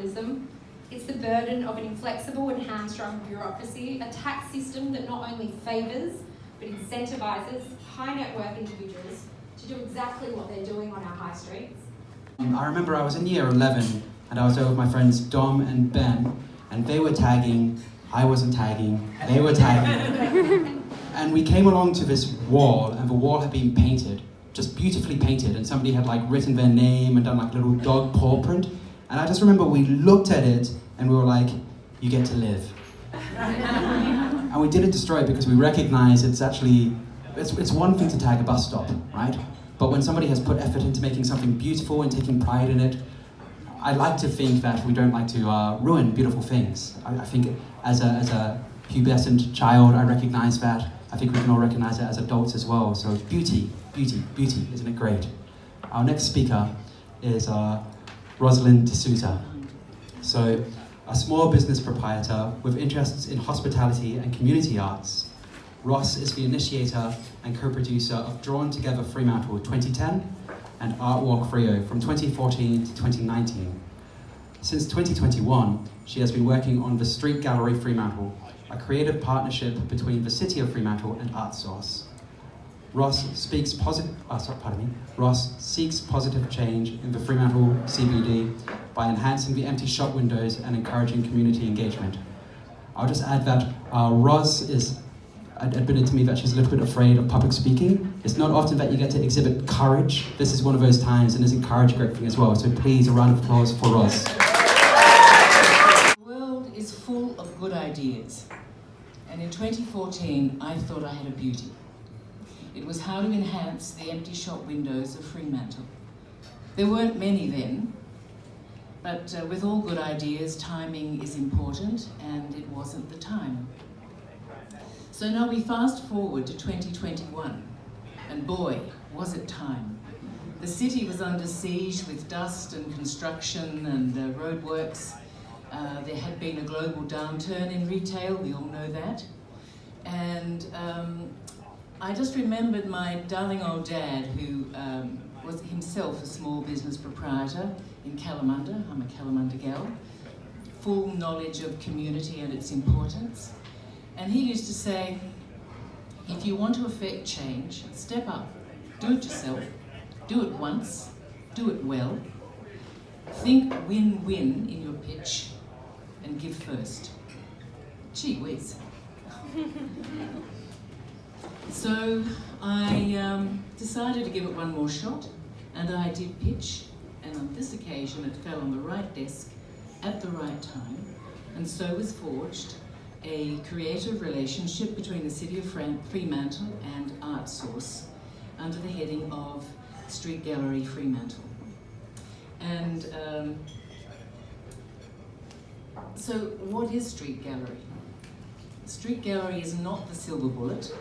capitalism. It's the burden of an inflexible and hamstrung bureaucracy, a tax system that not only favours but incentivises high net worth individuals to do exactly what they're doing on our high streets. I remember I was in year 11 and I was there with my friends Dom and Ben, and they were tagging, I wasn't tagging, they were tagging. And we came along to this wall, and the wall had been painted, just beautifully painted, and somebody had like written their name and done like a little dog paw print. And I just remember we looked at it and we were like, you get to live. And we didn't destroy it because we recognize it's actually, it's one thing to tag a bus stop, right? But when somebody has put effort into making something beautiful and taking pride in it, I like to think that we don't like to ruin beautiful things. I think as a pubescent child, I recognize that. I think we can all recognize it as adults as well. So beauty, beauty, beauty, isn't it great? Our next speaker is Rosslyn de Souza. So, a small business proprietor with interests in hospitality and community arts. Ross is the initiator and co-producer of Drawn Together Fremantle 2010 and Art Walk Freo from 2014 to 2019. Since 2021, she has been working on the Street Gallery Fremantle, a creative partnership between the City of Fremantle and ArtSource. Ross seeks positive change in the Fremantle CBD by enhancing the empty shop windows and encouraging community engagement. I'll just add that Ross is admitted to me that she's a little bit afraid of public speaking. It's not often that you get to exhibit courage. This is one of those times, and isn't courage a great thing as well? So please, a round of applause for Ross. The world is full of good ideas, and in 2014 I thought I had a beauty. It was how to enhance the empty shop windows of Fremantle. There weren't many then, but with all good ideas, timing is important, and it wasn't the time. So now we fast forward to 2021, and boy, was it time. The city was under siege with dust and construction and roadworks. There had been a global downturn in retail, we all know that. And I just remembered my darling old dad, who was himself a small business proprietor in Kalamunda. I'm a Kalamunda gal. Full knowledge of community and its importance. And he used to say, if you want to affect change, step up, do it yourself, do it once, do it well, think win-win in your pitch, and give first. Gee whiz. So I decided to give it one more shot, and I did pitch, and on this occasion it fell on the right desk at the right time, and so was forged a creative relationship between the City of Fremantle and ArtSource under the heading of Street Gallery Fremantle. And so what is Street Gallery? Street Gallery is not the silver bullet.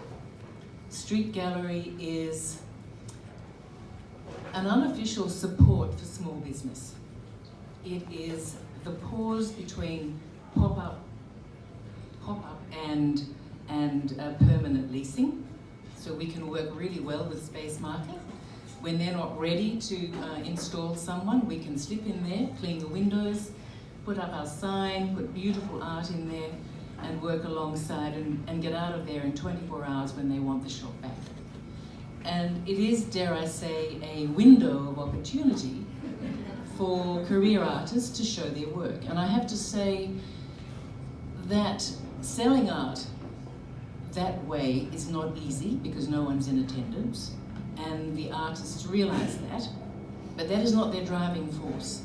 Street Gallery is an unofficial support for small business. It is the pause between pop-up and permanent leasing, so we can work really well with space marking. When they're not ready to install someone, we can slip in there, clean the windows, put up our sign, put beautiful art in there, and work alongside and get out of there in 24 hours when they want the shop back. And it is, dare I say, a window of opportunity for career artists to show their work. And I have to say that selling art that way is not easy because no one's in attendance, and the artists realize that, but that is not their driving force.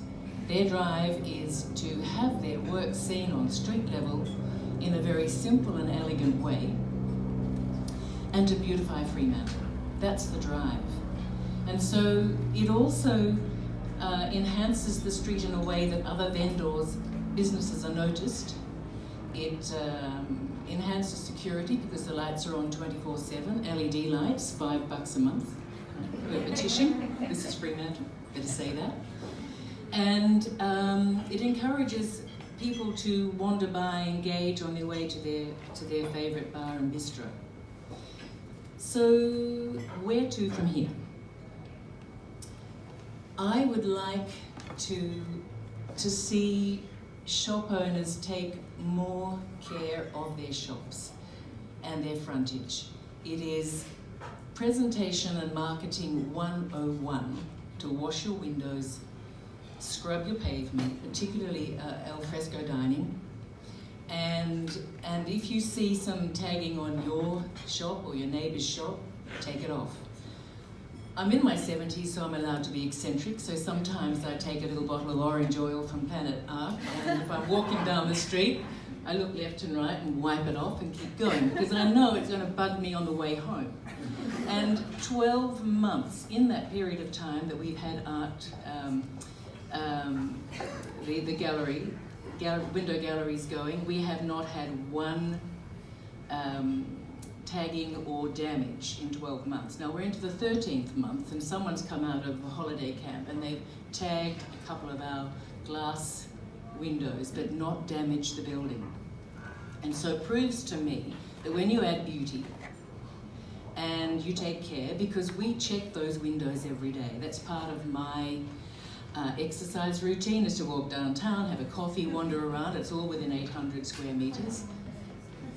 Their drive is to have their work seen on street level in a very simple and elegant way, and to beautify Fremantle. That's the drive. And so it also enhances the street in a way that other vendors, businesses are noticed. It enhances security because the lights are on 24/7, LED lights, $5 a month. We're petition, this is Fremantle, better say that. And it encourages people to wander by, engage on their way to their favourite bar and bistro. So, where to from here? I would like to to see shop owners take more care of their shops and their frontage. It is presentation and marketing 101 to wash your windows, scrub your pavement, particularly al fresco dining, and if you see some tagging on your shop or your neighbour's shop, take it off. I'm in my 70s, so I'm allowed to be eccentric, so sometimes I take a little bottle of orange oil from Planet Ark, and if I'm walking down the street, I look left and right and wipe it off and keep going, because I know it's going to bug me on the way home. And 12 months, in that period of time that we've had art, the gallery, window galleries going, we have not had one tagging or damage in 12 months. Now we're into the 13th month and someone's come out of a holiday camp and they've tagged a couple of our glass windows but not damaged the building. And so it proves to me that when you add beauty and you take care, because we check those windows every day, that's part of my exercise routine, is to walk downtown, have a coffee, wander around. It's all within 800 square metres.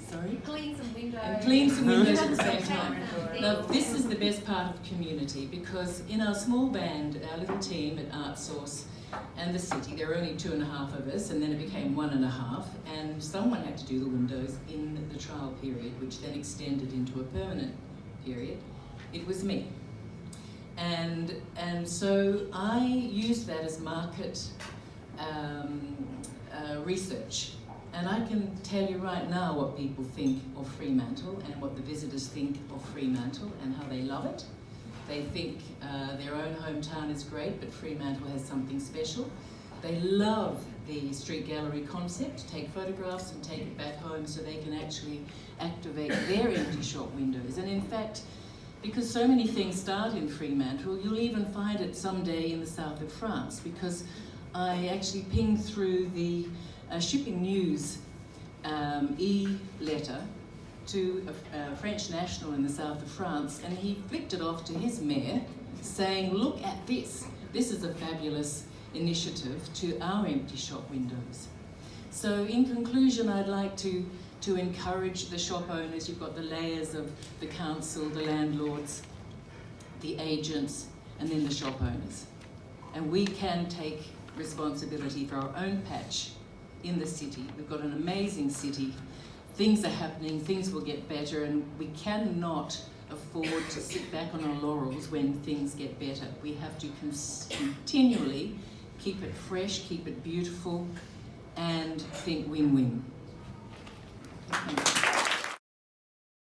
Sorry? Clean some windows. And clean some windows at the same time. Now, this is the best part of community, because in our small band, our little team at Art Source and the city, there were only 2.5 of us, and then it became 1.5, and someone had to do the windows in the trial period, which then extended into a permanent period. It was me. And so I used that as market research. And I can tell you right now what people think of Fremantle and what the visitors think of Fremantle and how they love it. They think their own hometown is great, but Fremantle has something special. They love the street gallery concept, take photographs and take it back home so they can actually activate their empty shop windows. And in fact, because so many things start in Fremantle, you'll even find it someday in the south of France, because I actually pinged through the shipping news e-letter to a French national in the south of France, and he flicked it off to his mayor saying, look at this. This is a fabulous initiative to our empty shop windows. So in conclusion, I'd like to encourage the shop owners. You've got the layers of the council, the landlords, the agents, and then the shop owners. And we can take responsibility for our own patch in the city. We've got an amazing city. Things are happening, things will get better, and we cannot afford to sit back on our laurels when things get better. We have to continually keep it fresh, keep it beautiful, and think win-win.